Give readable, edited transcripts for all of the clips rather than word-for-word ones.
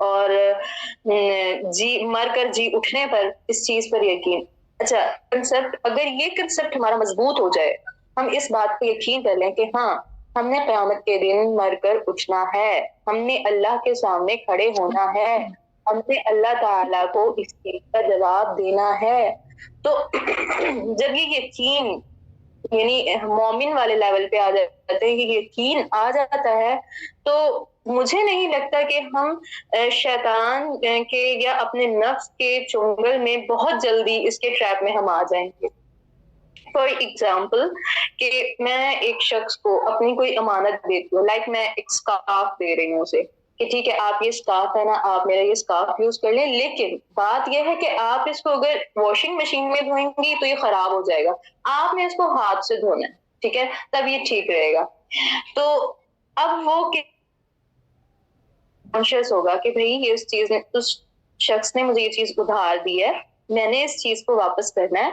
اور جی مر کر جی اٹھنے پر اس چیز پر یقین. اچھا کنسپٹ، اگر یہ کنسپٹ ہمارا مضبوط ہو جائے، ہم اس بات پہ یقین کر لیں کہ ہاں ہم نے قیامت کے دن مر کر اٹھنا ہے، ہم نے اللہ کے سامنے کھڑے ہونا ہے، ہم نے اللہ تعالیٰ کو اس چیز کا جواب دینا ہے، تو جب یہ یقین یعنی مومن والے لیول پہ آ جاتے ہیں، یہ یقین آ جاتا ہے، تو مجھے نہیں لگتا کہ ہم شیطان کے یا اپنے نفس کے چنگل میں بہت جلدی اس کے ٹریپ میں ہم آ جائیں گے. فار ایگزامپل کہ میں ایک شخص کو اپنی کوئی امانت دیتی ہوں، لائک میں ایک اسکارف دے رہی ہوں اسے کہ ٹھیک ہے آپ یہ اسکارف ہے نا، آپ میرا یہ اسکارف یوز کر لیں، لیکن بات یہ ہے کہ آپ اس کو اگر واشنگ مشین میں دھوئیں گی تو یہ خراب ہو جائے گا، آپ نے اس کو ہاتھ سے دھونا ہے، ٹھیک ہے، تب یہ ٹھیک رہے گا. تو اب وہ کانشیس ہوگا کہ بھئی یہ اس چیز نے، اس شخص نے مجھے یہ چیز ادھار دی ہے، میں نے اس چیز کو واپس کرنا ہے،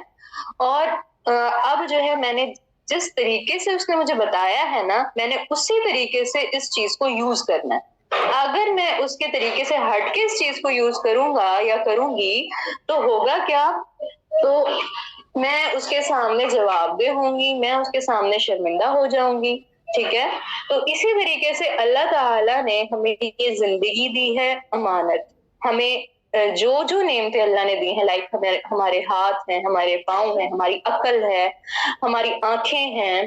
اور اب جو ہے میں نے جس طریقے سے اس نے مجھے بتایا ہے نا، میں نے اسی طریقے سے اس چیز کو یوز کرنا ہے. اگر میں اس کے طریقے سے ہٹ کے اس چیز کو یوز کروں گا یا کروں گی تو ہوگا کیا، تو میں اس کے سامنے جواب دہ ہوں گی، میں اس کے سامنے شرمندہ ہو جاؤں گی. ٹھیک ہے، تو اسی طریقے سے اللہ تعالیٰ نے ہمیں یہ زندگی دی ہے امانت، ہمیں جو جو نعمتیں اللہ نے دی ہیں، لائک ہمارے ہاتھ ہیں، ہمارے پاؤں ہیں، ہماری عقل ہے، ہماری آنکھیں ہیں،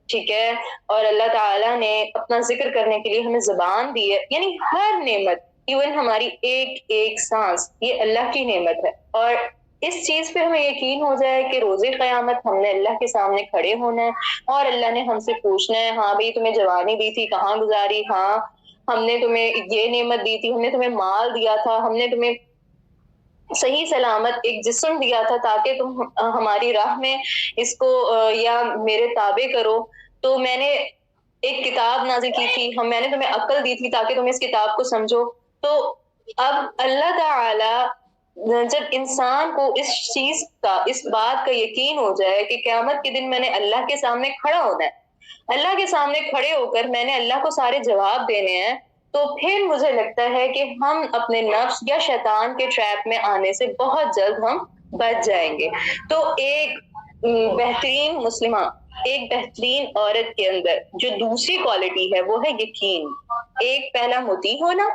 ٹھیک ہے، اور اللہ تعالیٰ نے اپنا ذکر کرنے کے لیے ہمیں زبان دی ہے، یعنی ہر نعمت، ایون ہماری ایک ایک سانس، یہ اللہ کی نعمت ہے. اور اس چیز پہ ہمیں یقین ہو جائے کہ روز قیامت ہم نے اللہ کے سامنے کھڑے ہونا ہے اور اللہ نے ہم سے پوچھنا ہے، ہاں بھائی تمہیں جوانی دی تھی کہاں گزاری، ہاں ہم نے تمہیں یہ نعمت دی تھی، ہم نے تمہیں مال دیا تھا، ہم نے تمہیں صحیح سلامت ایک جسم دیا تھا تاکہ تم ہماری راہ میں اس کو یا میرے تابع کرو، تو میں نے ایک کتاب نازل کی تھی، میں نے تمہیں عقل دی تھی تاکہ تم اس کتاب کو سمجھو. تو اب اللہ تعالی جب انسان کو اس چیز کا، اس بات کا یقین ہو جائے کہ قیامت کے دن میں نے اللہ کے سامنے کھڑا ہونا ہے، اللہ کے سامنے کھڑے ہو کر میں نے اللہ کو سارے جواب دینے ہیں، تو پھر مجھے لگتا ہے کہ ہم اپنے نفس یا شیطان کے ٹریپ میں آنے سے بہت جلد ہم بچ جائیں گے. تو ایک بہترین مسلمہ، ایک بہترین عورت کے اندر جو دوسری کوالٹی ہے وہ ہے یقین. ایک پہلا مطیع ہونا،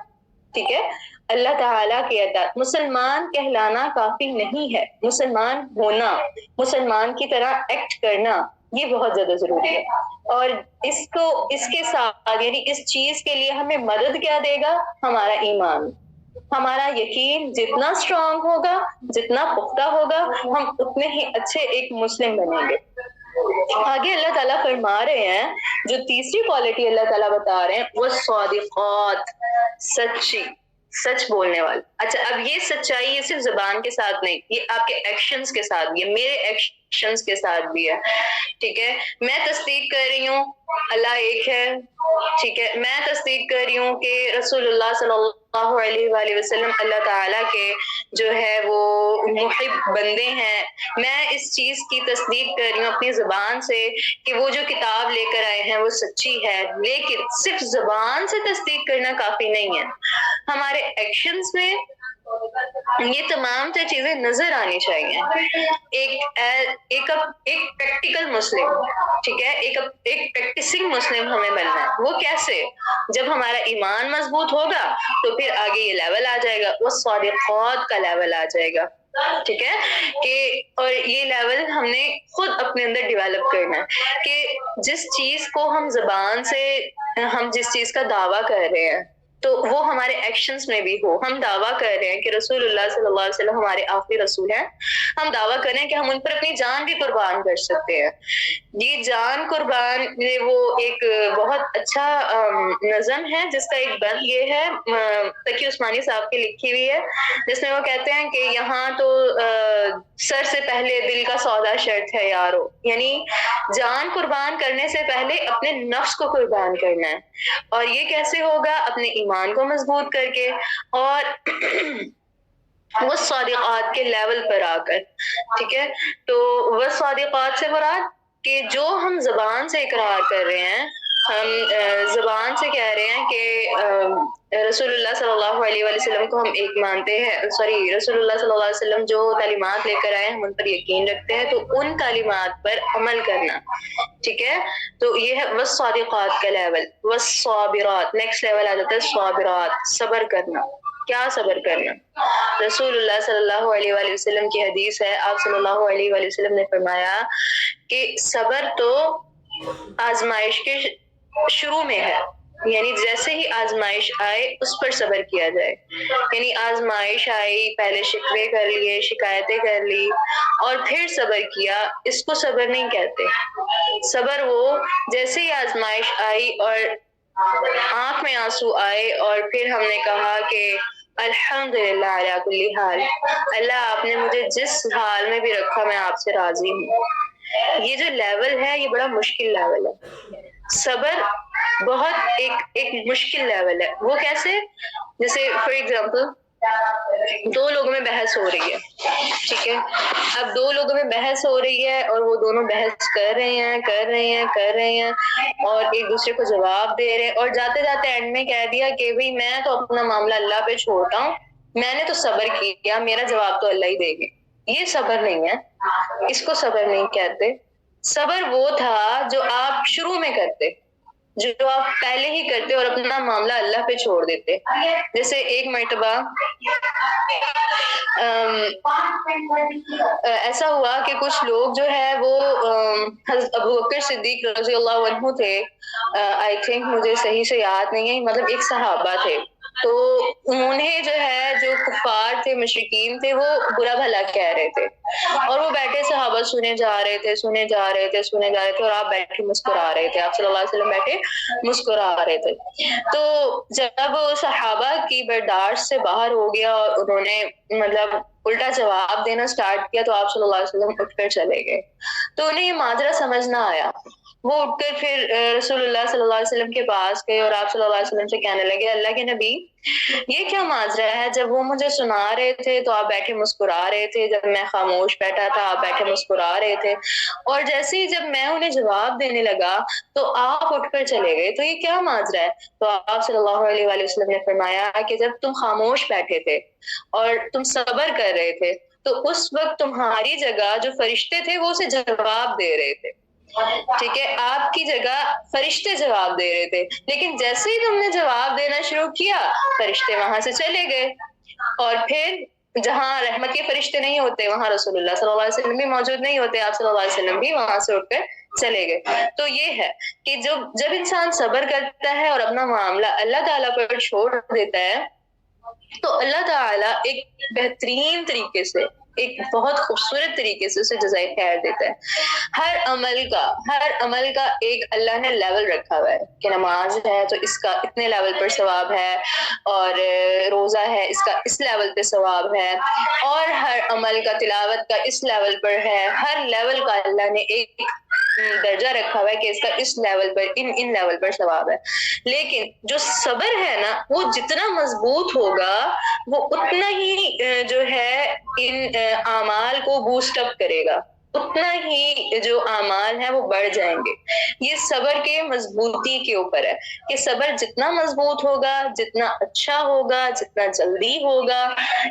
ٹھیک ہے، اللہ تعالیٰ کے اطاعت. مسلمان کہلانا کافی نہیں ہے، مسلمان ہونا، مسلمان کی طرح ایکٹ کرنا، یہ بہت زیادہ ضروری ہے. اور اس کو، اس کے ساتھ یعنی اس چیز کے لیے ہمیں مدد کیا دے گا، ہمارا ایمان، ہمارا یقین جتنا اسٹرانگ ہوگا، جتنا پختہ ہوگا، ہم اتنے ہی اچھے ایک مسلم بنیں گے. آگے اللہ تعالیٰ فرما رہے ہیں، جو تیسری کوالٹی اللہ تعالیٰ بتا رہے ہیں وہ صادقات، سچی، سچ بولنے والا. اچھا اب یہ سچائی یہ صرف زبان کے ساتھ نہیں، یہ آپ کے ایکشنز کے ساتھ بھی ہے، میرے ایکشنز کے ساتھ بھی ہے. ٹھیک ہے، میں تصدیق کر رہی ہوں اللہ ایک ہے، ٹھیک ہے، میں تصدیق کر رہی ہوں کہ رسول اللہ صلی اللہ علیہ وآلہ وسلم اللہ تعالیٰ کے جو ہے وہ محب بندے ہیں. میں اس چیز کی تصدیق کر رہی ہوں اپنی زبان سے کہ وہ جو کتاب لے کر آئے ہیں وہ سچی ہے. لیکن صرف زبان سے تصدیق کرنا کافی نہیں ہے، ہمارے ایکشنز میں یہ تمام سے چیزیں نظر آنی چاہیے. ایک پریکٹیکل مسلم، ٹھیک ہے، ایک پریکٹسنگ مسلم ہمیں بننا ہے. وہ کیسے؟ جب ہمارا ایمان مضبوط ہوگا تو پھر آگے یہ لیول آ جائے گا، وہ صادقات کا لیول آ جائے گا. ٹھیک ہے کہ اور یہ لیول ہم نے خود اپنے اندر ڈیولپ کرنا ہے کہ جس چیز کو ہم زبان سے، ہم جس چیز کا دعویٰ کر رہے ہیں تو وہ ہمارے ایکشنز میں بھی ہو. ہم دعویٰ کر رہے ہیں کہ رسول اللہ صلی اللہ علیہ وسلم ہمارے آخری رسول ہیں، ہم دعویٰ کر رہے ہیں کہ ہم ان پر اپنی جان بھی قربان کر سکتے ہیں. یہ جان قربان، یہ وہ ایک بہت اچھا نظم ہے جس کا ایک بند یہ ہے، تقی عثمانی صاحب کی لکھی ہوئی ہے، جس میں وہ کہتے ہیں کہ یہاں تو سر سے پہلے دل کا سودا شرط ہے یارو، یعنی جان قربان کرنے سے پہلے اپنے نفس کو قربان کرنا ہے. اور یہ کیسے ہوگا؟ اپنے ایمان کو مضبوط کر کے اور وہ صادقات کے لیول پر آ کر. ٹھیک ہے، تو وہ صادقات سے مراد کہ جو ہم زبان سے اقرار کر رہے ہیں، ہم زبان سے کہہ رہے ہیں کہ رسول اللہ صلی اللہ علیہ وآلہ وسلم کو ہم ایک مانتے ہیں، رسول اللہ صلی اللہ علیہ وسلم جو تعلیمات لے کر آئے ہم ان پر یقین رکھتے ہیں، تو ان تعلیمات پر عمل کرنا، ٹھیک ہے. تو یہ ہے والصادقات کا لیول. والصابرات نیکسٹ لیول آ جاتا ہے صابرات، صبر کرنا. کیا صبر کرنا؟ رسول اللہ صلی اللہ علیہ وآلہ وسلم کی حدیث ہے، آپ صلی اللہ علیہ وآلہ وسلم نے فرمایا کہ صبر تو آزمائش کے شروع میں ہے، یعنی جیسے ہی آزمائش آئے اس پر صبر کیا جائے. یعنی آزمائش آئی، پہلے شکوے کر لیے، شکایتیں کر لی اور پھر صبر کیا، اس کو صبر نہیں کہتے. صبر وہ جیسے ہی آزمائش آئی اور آنکھ میں آنسو آئے اور پھر ہم نے کہا کہ الحمدللہ علی کل حال، اللہ آپ نے مجھے جس حال میں بھی رکھا میں آپ سے راضی ہوں. یہ جو لیول ہے یہ بڑا مشکل لیول ہے. صبر بہت ایک مشکل لیول ہے. وہ کیسے؟ جیسے فار ایگزامپل دو لوگوں میں بحث ہو رہی ہے، ٹھیک ہے. اب دو لوگوں میں بحث ہو رہی ہے اور وہ دونوں بحث کر رہے ہیں اور ایک دوسرے کو جواب دے رہے ہیں، اور جاتے جاتے اینڈ میں کہہ دیا کہ بھئی میں تو اپنا معاملہ اللہ پہ چھوڑتا ہوں، میں نے تو صبر کیا، میرا جواب تو اللہ ہی دے گے. یہ صبر نہیں ہے، اس کو صبر نہیں کہتے. صبر وہ تھا جو آپ شروع میں کرتے، جو آپ پہلے ہی کرتے اور اپنا معاملہ اللہ پہ چھوڑ دیتے. جیسے ایک مرتبہ ایسا ہوا کہ کچھ لوگ جو ہے وہ حضرت ابو بکر صدیق رضی اللہ عنہ تھے، آئی تھنک مجھے صحیح سے یاد نہیں ہے، مطلب ایک صحابہ تھے. تو انہیں جو ہے جو کفار تھے، مشرکین تھے، وہ برا بھلا کہہ رہے تھے اور وہ بیٹھے صحابہ سنے جا رہے تھے اور آپ بیٹھے مسکرا رہے تھے، آپ صلی اللہ علیہ وسلم بیٹھے مسکرا رہے تھے. تو جب صحابہ کی برداشت سے باہر ہو گیا اور انہوں نے مطلب الٹا جواب دینا سٹارٹ کیا، تو آپ صلی اللہ علیہ وسلم اٹھ کر چلے گئے. تو انہیں یہ ماجرا سمجھ نہ آیا. وہ اٹھ کر پھر رسول اللہ صلی اللہ علیہ وسلم کے پاس گئے اور آپ صلی اللہ علیہ وسلم سے کہنے لگے اللہ کے نبی یہ کیا ماجرا ہے؟ جب وہ مجھے سنا رہے تھے تو آپ بیٹھے مسکرا رہے تھے، جب میں خاموش بیٹھا تھا آپ بیٹھے مسکرا رہے تھے، اور جیسے ہی جب میں انہیں جواب دینے لگا تو آپ اٹھ کر چلے گئے، تو یہ کیا ماجرا ہے؟ تو آپ صلی اللہ علیہ وآلہ وسلم نے فرمایا کہ جب تم خاموش بیٹھے تھے اور تم صبر کر رہے تھے تو اس وقت تمہاری جگہ جو فرشتے تھے وہ اسے جواب دے رہے تھے، ٹھیک ہے. آپ کی جگہ فرشتے جواب دے رہے تھے، لیکن جیسے ہی تم نے جواب دینا شروع کیا فرشتے وہاں سے چلے گئے، اور پھر جہاں رحمت کے فرشتے نہیں ہوتے وہاں رسول اللہ صلی اللہ علیہ وسلم بھی موجود نہیں ہوتے، آپ صلی اللہ علیہ وسلم بھی وہاں سے اٹھ کر چلے گئے. تو یہ ہے کہ جب انسان صبر کرتا ہے اور اپنا معاملہ اللہ تعالیٰ پر چھوڑ دیتا ہے تو اللہ تعالیٰ ایک بہترین طریقے سے، ایک بہت خوبصورت طریقے سے اسے جزائے خیر دیتا ہے. ہر عمل کا ایک اللہ نے لیول رکھا ہوا ہے کہ نماز ہے تو اس کا اتنے لیول پر ثواب ہے، اور روزہ ہے اس کا اس لیول پہ ثواب ہے، اور ہر عمل کا تلاوت کا اس لیول پر ہے. ہر لیول کا اللہ نے ایک درجہ رکھا ہوا ہے کہ اس کا اس لیول پر ان لیول پر ثواب ہے. لیکن جو صبر ہے نا وہ جتنا مضبوط ہوگا وہ اتنا ہی جو ہے ان اعمال کو بوسٹ اپ کرے گا، اتنا ہی جو اعمال ہیں وہ بڑھ جائیں گے. یہ صبر کے مضبوطی کے اوپر ہے کہ صبر جتنا مضبوط ہوگا، جتنا اچھا ہوگا، جتنا جلدی ہوگا،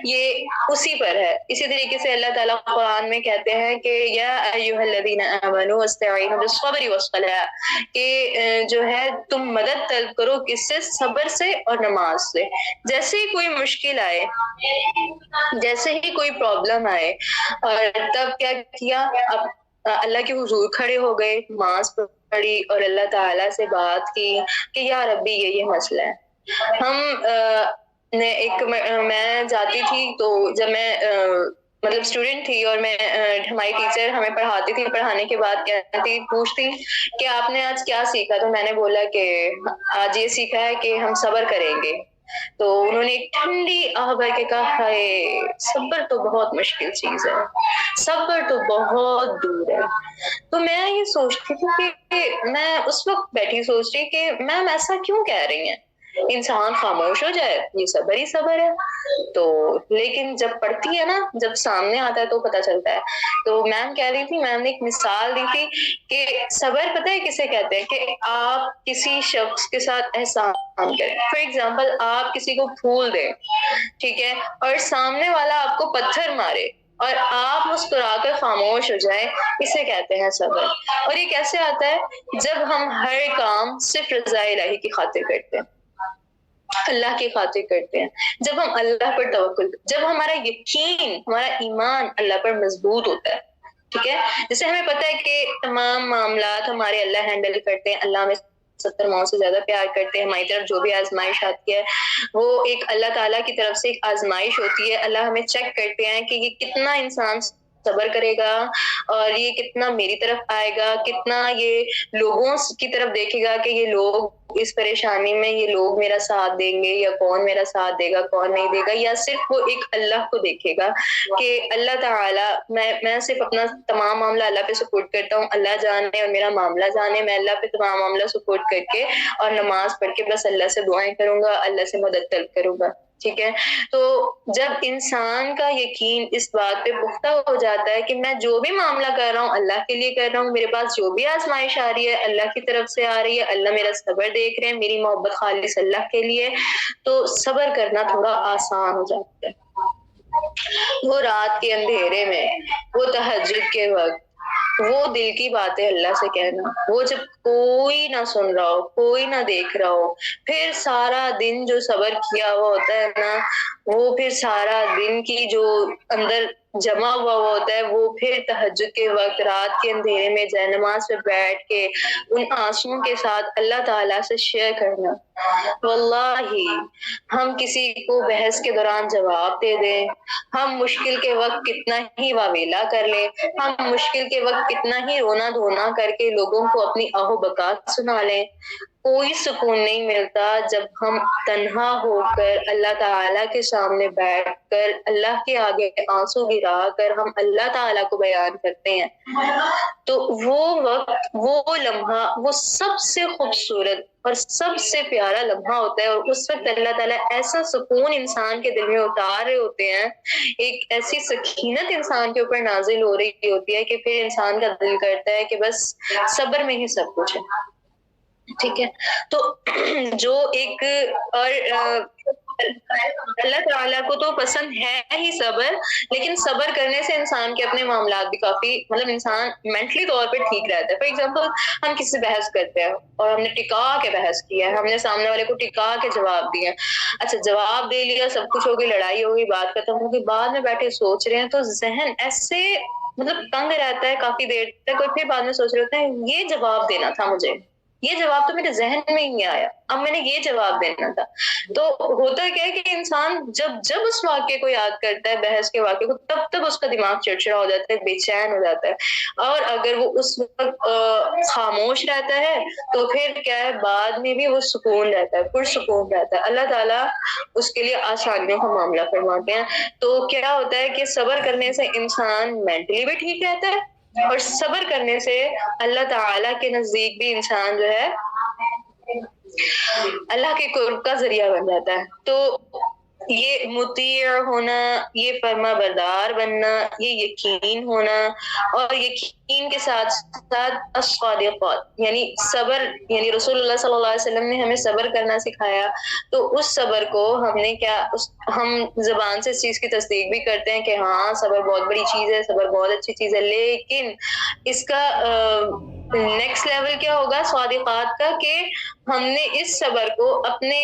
یہ اسی پر ہے. اسی طریقے سے اللہ تعالیٰ قرآن میں کہتے ہیں کہ یا ایھا الذین آمنوا استعینوا بالصبر والصلاۃ، کہ جو ہے تم مدد طلب کرو کس سے؟ صبر سے اور نماز سے. جیسے ہی کوئی مشکل آئے، جیسے ہی کوئی پرابلم آئے، اور تب کیا کیا؟ اب اللہ کے حضور کھڑے ہو گئے، نماز پڑھی اور اللہ تعالیٰ سے بات کی کہ یا ربی یہ مسئلہ ہے. میں جاتی تھی تو جب میں مطلب اسٹوڈنٹ تھی اور میں ہماری ٹیچر ہمیں پڑھاتی تھی، پڑھانے کے بعد کہتی پوچھتی کہ آپ نے آج کیا سیکھا؟ تو میں نے بولا کہ آج یہ سیکھا ہے کہ ہم صبر کریں گے. تو انہوں نے ایک ٹھنڈی آہ بھر کے کہا ہے صبر تو بہت مشکل چیز ہے، صبر تو بہت دور ہے. تو میں یہ سوچتی تھی کہ میں اس وقت بیٹھی سوچ رہی کہ میم ایسا کیوں کہہ رہی ہیں؟ انسان خاموش ہو جائے یہ صبر ہی صبر ہے. تو لیکن جب پڑھتی ہے نا، جب سامنے آتا ہے تو پتہ چلتا ہے. تو میم کہہ رہی تھی، میم نے ایک مثال دی تھی کہ صبر پتہ ہے کسے کہتے ہیں، کہ آپ کسی شخص کے ساتھ احسان کریں. فار ایگزامپل آپ کسی کو پھول دیں، ٹھیک ہے، اور سامنے والا آپ کو پتھر مارے اور آپ مسکرا کر خاموش ہو جائیں، اسے کہتے ہیں صبر. اور یہ کیسے آتا ہے؟ جب ہم ہر کام صرف رضا الہی کی خاطر کرتے ہیں، اللہ کی خاطر کرتے ہیں، جب ہم اللہ پر توکل، جب ہمارا یقین، ہمارا ایمان اللہ پر مضبوط ہوتا ہے. ٹھیک ہے، جیسے ہمیں پتہ ہے کہ تمام معاملات ہمارے اللہ ہینڈل کرتے ہیں، اللہ ہمیں 70 ماؤں سے زیادہ پیار کرتے ہیں. ہماری طرف جو بھی آزمائش آتی ہے وہ ایک اللہ تعالیٰ کی طرف سے ایک آزمائش ہوتی ہے. اللہ ہمیں چیک کرتے ہیں کہ یہ کتنا انسان صبر کرے گا اور یہ کتنا میری طرف آئے گا، کتنا یہ لوگوں کی طرف دیکھے گا کہ یہ لوگ اس پریشانی میں، یہ لوگ میرا ساتھ دیں گے یا کون میرا ساتھ دے گا کون نہیں دے گا، یا صرف وہ ایک اللہ کو دیکھے گا کہ اللہ تعالیٰ، میں صرف اپنا تمام معاملہ اللہ پہ سپورٹ کرتا ہوں، اللہ جانے اور میرا معاملہ جانے، میں اللہ پہ تمام معاملہ سپورٹ کر کے اور نماز پڑھ کے بس اللہ سے دعائیں کروں گا، اللہ سے مدد طلب کروں گا. ٹھیک ہے، تو جب انسان کا یقین اس بات پہ پختہ ہو جاتا ہے کہ میں جو بھی معاملہ کر رہا ہوں اللہ کے لیے کر رہا ہوں، میرے پاس جو بھی آزمائش آ رہی ہے اللہ کی طرف سے آ رہی ہے، اللہ میرا صبر دیکھ رہے ہیں، میری محبت خالص اللہ کے لیے، تو صبر کرنا تھوڑا آسان ہو جاتا ہے. وہ رات کے اندھیرے میں، وہ تہجد کے وقت، وہ دل کی باتیں اللہ سے کہنا، وہ جب کوئی نہ سن رہا ہو، کوئی نہ دیکھ رہا ہو، پھر سارا دن جو صبر کیا ہوا ہوتا ہے نا، وہ پھر سارا دن کی جو اندر جمع ہوا ہوتا ہے وہ پھر تہجد کے وقت رات کے اندھیرے میں جائے نماز پہ بیٹھ کے ان آنسوؤں کے ساتھ اللہ تعالیٰ سے شیئر کرنا. واللہ ہم کسی کو بحث کے دوران جواب دے دیں، ہم مشکل کے وقت کتنا ہی واویلا کر لیں، ہم مشکل کے وقت کتنا ہی رونا دھونا کر کے لوگوں کو اپنی آہو بکات سنا لیں، کوئی سکون نہیں ملتا جب ہم تنہا ہو کر اللہ تعالیٰ کے سامنے بیٹھ کر اللہ کے آگے آنسو گرا کر ہم اللہ تعالیٰ کو بیان کرتے ہیں. تو وہ وقت، وہ لمحہ، وہ سب سے خوبصورت اور سب سے پیارا لمحہ ہوتا ہے، اور اس وقت اللہ تعالیٰ ایسا سکون انسان کے دل میں اتار رہے ہوتے ہیں، ایک ایسی سکینت انسان کے اوپر نازل ہو رہی ہوتی ہے کہ پھر انسان کا دل کرتا ہے کہ بس صبر میں ہی سب کچھ ہے. ٹھیک ہے، تو جو ایک اور اللہ تعالیٰ کو تو پسند ہے ہی صبر، لیکن صبر کرنے سے انسان کے اپنے معاملات بھی کافی، مطلب انسان مینٹلی طور پہ ٹھیک رہتا ہے. فار ایگزامپل ہم کسی سے بحث کرتے ہیں اور ہم نے ٹکا کے بحث کیا ہے، ہم نے سامنے والے کو ٹکا کے جواب دیا، اچھا جواب دے لیا، سب کچھ ہو گئی، لڑائی ہو گئی، بات ختم ہو گئی، بعد میں بیٹھے سوچ رہے ہیں تو ذہن ایسے مطلب تنگ رہتا ہے کافی دیر تک، اور پھر بعد میں سوچ رہے ہوتے ہیں یہ جواب دینا تھا مجھے، یہ جواب تو میرے ذہن میں ہی نہیں آیا، اب میں نے یہ جواب دینا تھا. تو ہوتا کیا ہے کہ انسان جب اس واقعے کو یاد کرتا ہے، بحث کے واقعے کو، تب اس کا دماغ چڑچڑا ہو جاتا ہے، بے چین ہو جاتا ہے. اور اگر وہ اس وقت خاموش رہتا ہے تو پھر کیا ہے، بعد میں بھی وہ سکون رہتا ہے، پرسکون رہتا ہے. اللہ تعالیٰ اس کے لیے آسانیوں کا معاملہ فرماتے ہیں. تو کیا ہوتا ہے کہ صبر کرنے سے انسان مینٹلی بھی ٹھیک رہتا ہے، اور صبر کرنے سے اللہ تعالیٰ کے نزدیک بھی انسان جو ہے اللہ کے قرب کا ذریعہ بن جاتا ہے. تو یہ مطیع ہونا، یہ فرما بردار بننا، یہ یقین ہونا، اور یقین کے ساتھ ساتھ الصادقات یعنی صبر، یعنی رسول اللہ صلی اللہ علیہ وسلم نے ہمیں صبر کرنا سکھایا. تو اس صبر کو ہم نے کیا، ہم زبان سے اس چیز کی تصدیق بھی کرتے ہیں کہ ہاں صبر بہت بڑی چیز ہے، صبر بہت اچھی چیز ہے، لیکن اس کا نیکسٹ لیول کیا ہوگا صادقات کا، کہ ہم نے اس صبر کو اپنے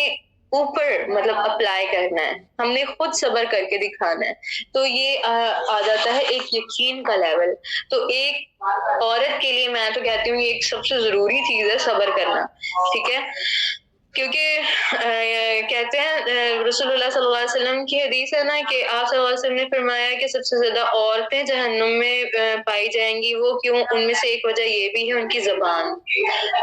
اوپر مطلب اپلائی کرنا ہے، ہم نے خود صبر کر کے دکھانا ہے. تو یہ آ جاتا ہے ایک یقین کا لیول. تو ایک عورت کے لیے میں تو کہتی ہوں یہ ایک سب سے ضروری چیز ہے صبر کرنا. ٹھیک ہے، کیونکہ کہتے ہیں رسول اللہ صلی اللہ علیہ وسلم کی حدیث ہے نا کہ آپ صلی اللہ علیہ وسلم نے فرمایا کہ سب سے زیادہ عورتیں جہنم میں پائی جائیں گی. وہ کیوں؟ ان میں سے ایک وجہ یہ بھی ہے ان کی زبان.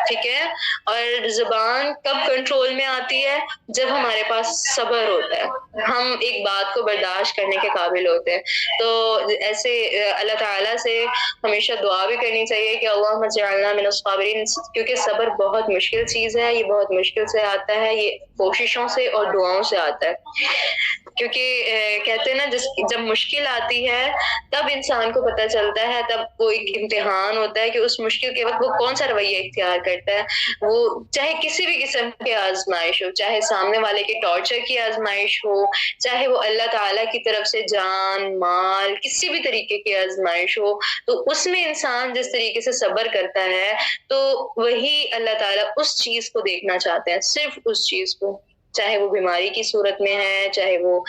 ٹھیک ہے، اور زبان کب کنٹرول میں آتی ہے؟ جب ہمارے پاس صبر ہوتا ہے، ہم ایک بات کو برداشت کرنے کے قابل ہوتے ہیں. تو ایسے اللہ تعالیٰ سے ہمیشہ دعا بھی کرنی چاہیے کہ اللہم اجعلنا من الصابرین، کیونکہ صبر بہت مشکل چیز ہے، یہ بہت مشکل سے سے آتا ہے؟ یہ کوششوں سے اور دعاؤں سے آتا ہے. کیونکہ کہتے ہیں نا جب مشکل آتی ہے تب انسان کو پتہ چلتا ہے، تب وہ ایک امتحان ہوتا ہے کہ اس مشکل کے وقت وہ کون سا رویہ اختیار کرتا ہے. وہ چاہے کسی بھی قسم کی آزمائش ہو، چاہے سامنے والے کے ٹارچر کی آزمائش ہو، چاہے وہ اللہ تعالیٰ کی طرف سے جان مال کسی بھی طریقے کی آزمائش ہو، تو اس میں انسان جس طریقے سے صبر کرتا ہے تو وہی اللہ تعالیٰ اس چیز کو دیکھنا چاہتے ہیں، صرف اس چیز کو، چاہے وہ بیماری کی صورت میں ہے، چاہے وہ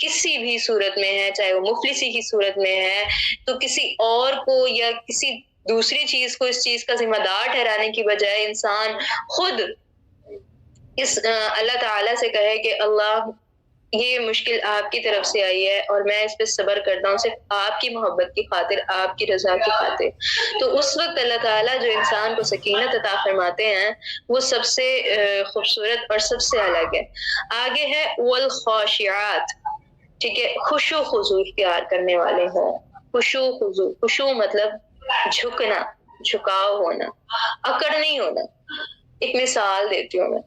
کسی بھی صورت میں ہے، چاہے وہ مفلسی کی صورت میں ہے. تو کسی اور کو یا کسی دوسری چیز کو اس چیز کا ذمہ دار ٹھہرانے کی بجائے انسان خود اس اللہ تعالیٰ سے کہے کہ اللہ یہ مشکل آپ کی طرف سے آئی ہے اور میں اس پہ صبر کرتا ہوں صرف آپ کی محبت کی خاطر، آپ کی رضا کی خاطر. تو اس وقت اللہ تعالیٰ جو انسان کو سکینت عطا فرماتے ہیں وہ سب سے خوبصورت اور سب سے الگ ہے. آگے ہے والخاشعات، ٹھیک ہے، خشوع خضوع اختیار کرنے والے ہوں. خشوع خضوع، خشوع مطلب جھکنا، جھکاؤ ہونا، اکڑ نہیں ہونا. ایک مثال دیتی ہوں میں.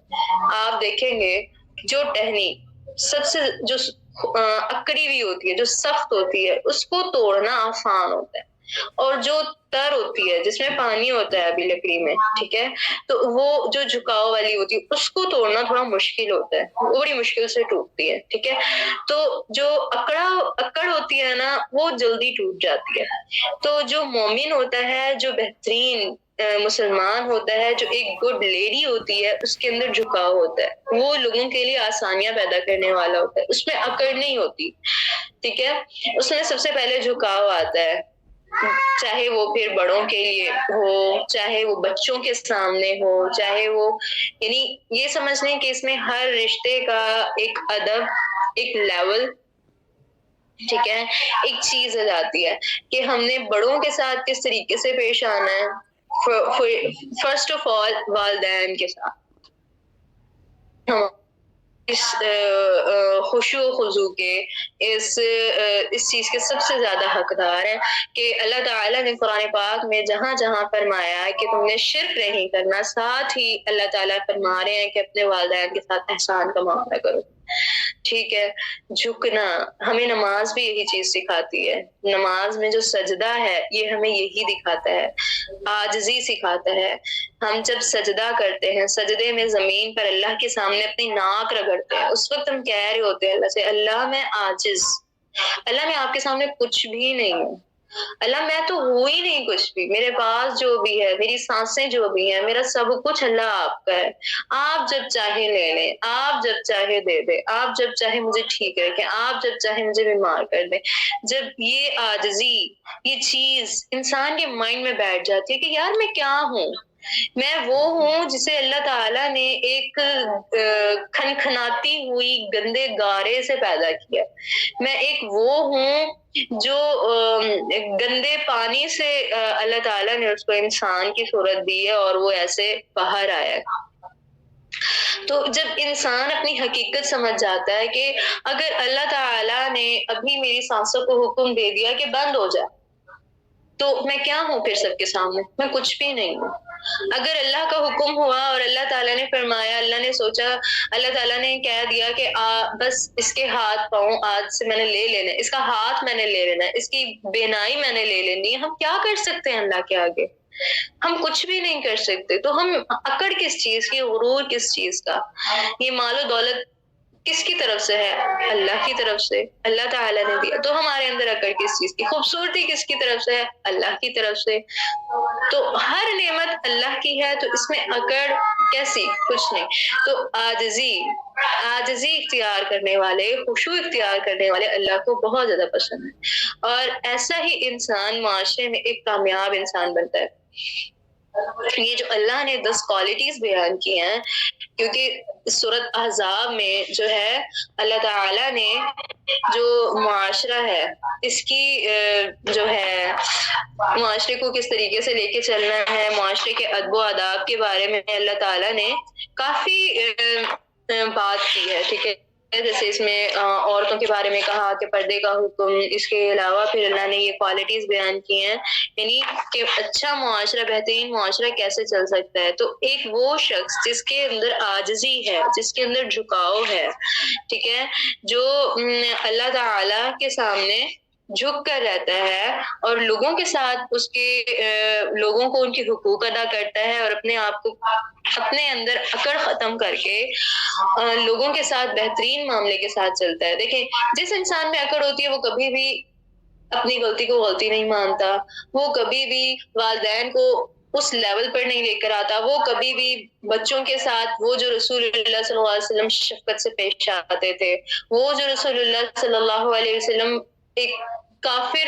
آپ دیکھیں گے جو ٹہنی سب سے جو اکڑی ہوئی ہوتی ہے، جو سخت ہوتی ہے، اس کو توڑنا آسان ہوتا ہے، اور جو تر ہوتی ہے جس میں پانی ہوتا ہے ابھی لکڑی میں، ٹھیک ہے، تو وہ جو جھکاؤ والی ہوتی ہے اس کو توڑنا تھوڑا مشکل ہوتا ہے، وہ بڑی مشکل سے ٹوٹتی ہے، ٹھیک ہے. تو جو اکڑ ہوتی ہے نا وہ جلدی ٹوٹ جاتی ہے. تو جو مومن ہوتا ہے، جو بہترین مسلمان ہوتا ہے، جو ایک گڈ لیڈی ہوتی ہے، اس کے اندر جھکاؤ ہوتا ہے، وہ لوگوں کے لیے آسانیاں پیدا کرنے والا ہوتا ہے، اس میں اکڑ نہیں ہوتی، ٹھیک ہے. اس میں سب سے پہلے جھکاؤ آتا ہے، چاہے وہ پھر بڑوں کے لیے ہو، چاہے وہ بچوں کے سامنے ہو، چاہے وہ، یعنی یہ سمجھ لیں کہ اس میں ہر رشتے کا ایک ادب، ایک لیول، ٹھیک ہے، ایک چیز آ جاتی ہے کہ ہم نے بڑوں کے ساتھ کس طریقے سے پیش آنا ہے. فرسٹ آف آل والدین کے ساتھ اس خشوع و خضوع کے اس چیز کے سب سے زیادہ حقدار ہیں کہ اللہ تعالیٰ نے قرآن پاک میں جہاں جہاں فرمایا ہے کہ تم نے شرک نہیں کرنا، ساتھ ہی اللہ تعالیٰ فرما رہے ہیں کہ اپنے والدین کے ساتھ احسان کا معاملہ کرو. ٹھیک ہے، جھکنا ہمیں نماز بھی یہی چیز سکھاتی ہے. نماز میں جو سجدہ ہے یہ ہمیں یہی دکھاتا ہے، عاجزی سکھاتا ہے. ہم جب سجدہ کرتے ہیں، سجدے میں زمین پر اللہ کے سامنے اپنی ناک رگڑتے ہیں، اس وقت ہم کہہ رہے ہوتے ہیں اللہ سے، اللہ میں عاجز، اللہ میں آپ کے سامنے کچھ بھی نہیں ہوں، اللہ میں تو ہوں ہی نہیں کچھ بھی، میرے پاس جو بھی ہے، میری سانسیں جو بھی ہیں، میرا سب کچھ اللہ آپ کا ہے. آپ جب چاہے لے لیں، آپ جب چاہے دے دیں، آپ جب چاہے مجھے ٹھیک رکھیں، آپ جب چاہے مجھے بیمار کر دیں. جب یہ عاجزی، یہ چیز انسان کے مائنڈ میں بیٹھ جاتی ہے کہ یار میں کیا ہوں، میں وہ ہوں جسے اللہ تعالیٰ نے ایک کھنکھناتی ہوئی گندے گارے سے پیدا کیا. میں ایک وہ ہوں جو گندے پانی سے اللہ تعالیٰ نے اس کو انسان کی صورت دی ہے اور وہ ایسے باہر آیا. تو جب انسان اپنی حقیقت سمجھ جاتا ہے کہ اگر اللہ تعالیٰ نے ابھی میری سانسوں کو حکم دے دیا کہ بند ہو جائے تو میں کیا ہوں پھر سب کے سامنے؟ میں کچھ بھی نہیں ہوں. اگر اللہ کا حکم ہوا اور اللہ تعالیٰ نے فرمایا، اللہ نے سوچا، اللہ تعالیٰ نے کہہ دیا کہ بس اس کے ہاتھ پاؤں آج سے میں نے لے لینا ہے، اس کا ہاتھ میں نے لے لینا ہے، اس کی بینائی میں نے لے لینی ہے، ہم کیا کر سکتے ہیں اللہ کے آگے؟ ہم کچھ بھی نہیں کر سکتے. تو ہم اکڑ کس چیز کی، غرور کس چیز کا؟ یہ مال و دولت کس کی طرف سے ہے؟ اللہ کی طرف سے، اللہ تعالیٰ نے دیا. تو ہمارے اندر اکڑ کس چیز کی؟ خوبصورتی کس کی طرف سے ہے؟ اللہ کی طرف سے. تو ہر نعمت اللہ کی ہے، تو اس میں اکڑ کیسی؟ کچھ نہیں. تو عاجزی اختیار کرنے والے، خشوع اختیار کرنے والے اللہ کو بہت زیادہ پسند ہے، اور ایسا ہی انسان معاشرے میں ایک کامیاب انسان بنتا ہے. یہ جو اللہ نے 10 کوالٹیز بیان کی ہیں، کیونکہ سورۃ احزاب میں جو ہے اللہ تعالیٰ نے جو معاشرہ ہے اس کی جو ہے معاشرے کو کس طریقے سے لے کے چلنا ہے، معاشرے کے ادب و آداب کے بارے میں اللہ تعالیٰ نے کافی بات کی ہے، ٹھیک ہے. جیسے اس میں عورتوں کے بارے میں کہا کہ پردے کا حکم، اس کے علاوہ پھر اللہ نے یہ کوالٹیز بیان کی ہیں، یعنی کہ اچھا معاشرہ، بہترین معاشرہ کیسے چل سکتا ہے. تو ایک وہ شخص جس کے اندر عاجزی ہے، جس کے اندر جھکاؤ ہے، ٹھیک ہے، جو اللہ تعالی کے سامنے جھک کر رہتا ہے اور لوگوں کے ساتھ اس کے لوگوں کو ان کے حقوق ادا کرتا ہے اور اپنے آپ کو اپنے اندر اکڑ ختم کر کے لوگوں کے ساتھ بہترین معاملے کے ساتھ چلتا ہے. دیکھیں جس انسان میں اکڑ ہوتی ہے وہ کبھی بھی اپنی غلطی کو غلطی نہیں مانتا، وہ کبھی بھی والدین کو اس لیول پر نہیں لے کر آتا، وہ کبھی بھی بچوں کے ساتھ وہ جو رسول اللہ صلی اللہ علیہ وسلم شفقت سے پیش آتے تھے، وہ جو رسول اللہ صلی اللہ علیہ وسلم ایک کافر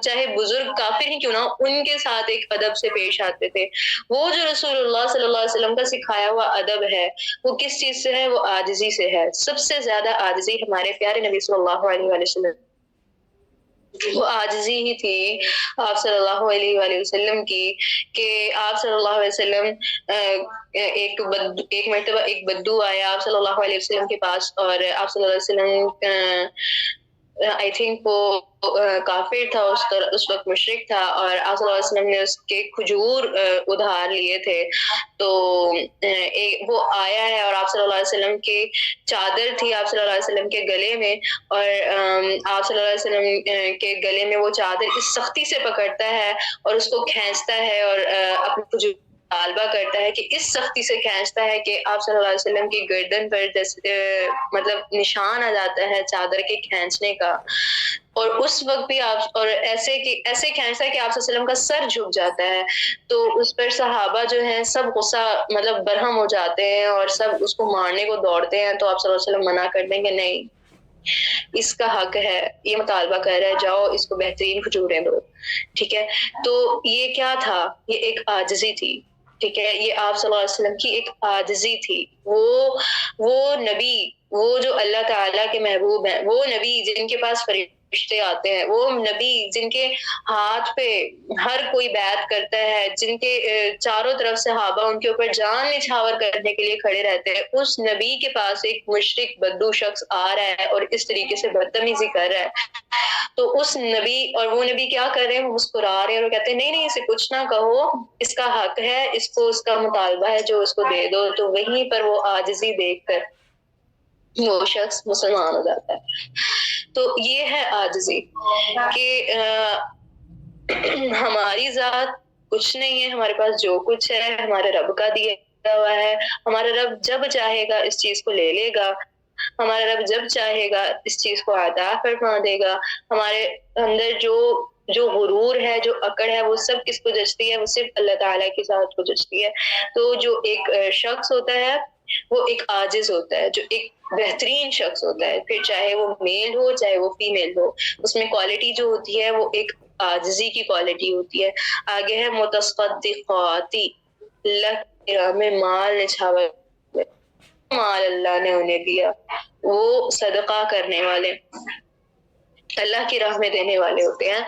چاہے بزرگ کافر ہی کیوں نہ ان کے ساتھ ایک ادب سے پیش آتے تھے، وہ جو رسول اللہ صلی اللہ علیہ وسلم کا سکھایا ہوا ادب ہے وہ کس چیز سے ہے؟ وہ عاجزی سے ہے. سب سے زیادہ عاجزی ہمارے پیارے نبی صلی اللہ علیہ وسلم، وہ عاجزی ہی تھی آپ صلی اللہ علیہ وآلہ وسلم کی کہ آپ صلی اللہ علیہ وسلم ایک مرتبہ ایک بدو آیا آپ صلی اللہ علیہ وسلم کے پاس، اور آپ صلی اللہ علیہ وسلم آئی تھنک وہ کافر تھا، اس وقت مشرک تھا، اور آپ صلی اللہ علیہ وسلم نے اس کے کھجور ادھار لیے تھے. تو وہ آیا ہے اور آپ صلی اللہ علیہ وسلم کی چادر تھی آپ صلی اللہ علیہ وسلم کے گلے میں، اور آپ صلی اللہ علیہ وسلم کے گلے میں وہ چادر اس سختی سے پکڑتا ہے اور اس کو کھینچتا ہے اور اپنے کھجور مطالبہ کرتا ہے کہ اس سختی سے کھینچتا ہے کہ آپ صلی اللہ علیہ وسلم کی گردن پر مطلب نشان آ جاتا ہے چادر کے کھینچنے کا، اور اس وقت بھی آپ اور ایسے کھینچتا ہے کہ آپ صلی اللہ علیہ وسلم کا سر جھک جاتا ہے. تو اس پر صحابہ جو ہیں سب غصہ مطلب برہم ہو جاتے ہیں اور سب اس کو مارنے کو دوڑتے ہیں. تو آپ صلی اللہ علیہ وسلم منع کر دیں گے نہیں، اس کا حق ہے، یہ مطالبہ کر رہا ہے، جاؤ اس کو بہترین کھجوریں دو. ٹھیک ہے، تو یہ کیا تھا؟ یہ ایک عاجزی تھی. ٹھیک ہے، یہ آپ صلی اللہ علیہ وسلم کی ایک عاجزی تھی. وہ نبی، وہ جو اللہ تعالیٰ کے محبوب ہیں، وہ نبی جن کے پاس فرشتے آتے ہیں، وہ نبی جن کے ہاتھ پہ ہر کوئی بیعت کرتا ہے، جن کے چاروں طرف صحابہ ان کے اوپر جان نچھاور کرنے کے لیے کھڑے رہتے ہیں، اس نبی کے پاس ایک مشرک بدو شخص آ رہا ہے اور اس طریقے سے بدتمیزی کر رہا ہے. تو اس نبی، اور وہ نبی کیا کر رہے ہیں؟ وہ مسکرا رہے ہیں اور کہتے ہیں نہیں نہیں اسے کچھ نہ کہو، اس کا حق ہے، اس کو اس کا مطالبہ ہے جو اس کو دے دو. تو وہیں پر وہ عاجزی دیکھ کر وہ شخص مسلمان ہو جاتا ہے. تو یہ ہے عاجزی کہ ہماری ذات کچھ نہیں ہے، ہمارے پاس جو کچھ ہے ہمارے رب کا دیا ہوا ہے. ہمارا رب جب چاہے گا اس چیز کو لے لے گا، ہمارا رب جب چاہے گا اس چیز کو عطا فرما دے گا. ہمارے اندر جو غرور ہے، جو اکڑ ہے، وہ سب کس کو جچتی ہے؟ وہ صرف اللہ تعالیٰ کی ذات کو جچتی ہے. تو جو ایک شخص ہوتا ہے وہ ایک عاجز ہوتا ہے، جو ایک بہترین شخص ہوتا ہے، پھر چاہے وہ میل ہو چاہے وہ فیمیل ہو، اس میں کوالٹی جو ہوتی ہے وہ ایک عاجزی کی کوالٹی ہوتی ہے. آگے ہے متصدقاتی، اللہ کے راہ میں مال نچھاور، مال اللہ نے انہیں دیا، وہ صدقہ کرنے والے، اللہ کی راہ میں دینے والے ہوتے ہیں.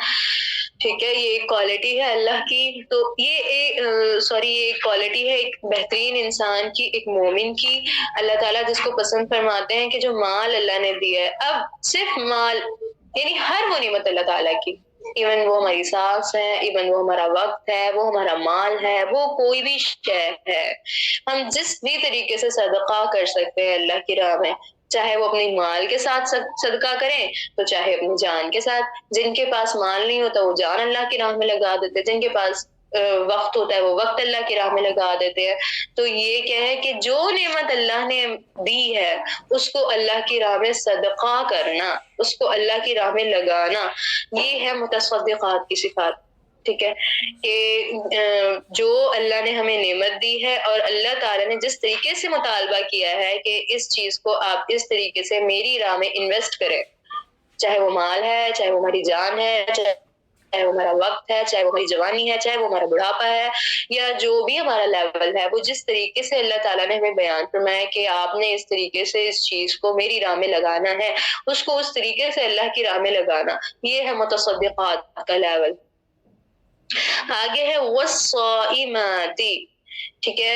ٹھیک ہے، یہ ایک کوالٹی ہے اللہ کی. تو یہ ایک کوالٹی ہے ایک بہترین انسان کی، ایک مومن کی. اللہ تعالیٰ جس کو پسند فرماتے ہیں کہ جو مال اللہ نے دیا ہے، اب صرف مال یعنی ہر وہ نعمت اللہ تعالیٰ کی، ایون وہ ہماری سانس ہے، ایون وہ ہمارا وقت ہے، وہ ہمارا مال ہے، وہ کوئی بھی شے ہے، ہم جس بھی طریقے سے صدقہ کر سکتے ہیں اللہ کی راہ میں، چاہے وہ اپنی مال کے ساتھ صدقہ کریں تو چاہے اپنی جان کے ساتھ. جن کے پاس مال نہیں ہوتا وہ جان اللہ کی راہ میں لگا دیتے، جن کے پاس وقت ہوتا ہے وہ وقت اللہ کی راہ میں لگا دیتے ہیں. تو یہ کیا ہے کہ جو نعمت اللہ نے دی ہے اس کو اللہ کی راہ میں صدقہ کرنا، اس کو اللہ کی راہ میں لگانا، یہ ہے متصدقات کی صفات. ٹھیک ہے، کہ جو اللہ نے ہمیں نعمت دی ہے اور اللہ تعالیٰ نے جس طریقے سے مطالبہ کیا ہے کہ اس چیز کو آپ اس طریقے سے میری راہ میں انویسٹ کریں، چاہے وہ مال ہے، چاہے وہ ہماری جان ہے، چاہے وہ ہمارا وقت ہے، چاہے وہ ہماری جوانی ہے، چاہے وہ ہمارا بڑھاپا ہے، یا جو بھی ہمارا لیول ہے، وہ جس طریقے سے اللہ تعالیٰ نے ہمیں بیان فرمایا کہ آپ نے اس طریقے سے اس چیز کو میری راہ میں لگانا ہے، اس کو اس طریقے سے اللہ کی راہ میں لگانا، یہ ہے متصدقات کا لیول. آگے ہے والصائمات. ٹھیک ہے،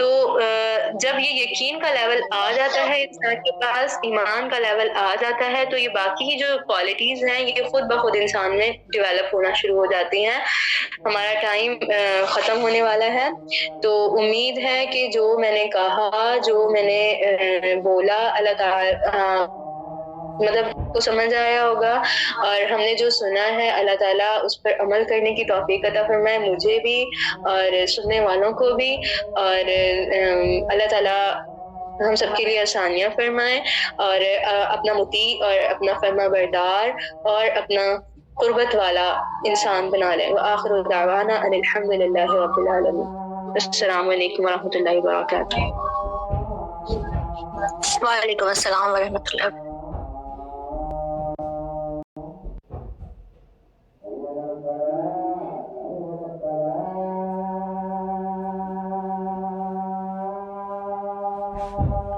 تو جب یہ یقین کا لیول آ جاتا ہے انسان کے پاس، ایمان کا لیول آ جاتا ہے، تو یہ باقی ہی جو کوالٹیز ہیں یہ خود بخود انسان میں ڈیولپ ہونا شروع ہو جاتی ہیں۔ ہمارا ٹائم ختم ہونے والا ہے، تو امید ہے کہ جو میں نے کہا، جو میں نے بولا، اللہ تعالیٰ مطلب کو سمجھ آیا ہوگا، اور ہم نے جو سنا ہے اللہ تعالیٰ اس پر عمل کرنے کی توفیق عطا فرمائے، مجھے بھی اور سننے والوں کو بھی، اور اللہ تعالیٰ ہم سب کے لیے آسانیاں فرمائے، اور اپنا مطیع اور اپنا فرما بردار اور اپنا قربت والا انسان بنا لیں۔ وآخر دعوانا ان الحمد للہ رب العالمین۔ السلام علیکم ورحمۃ اللہ وبرکاتہ۔ وعلیکم السلام ورحمۃ اللہ۔ Allah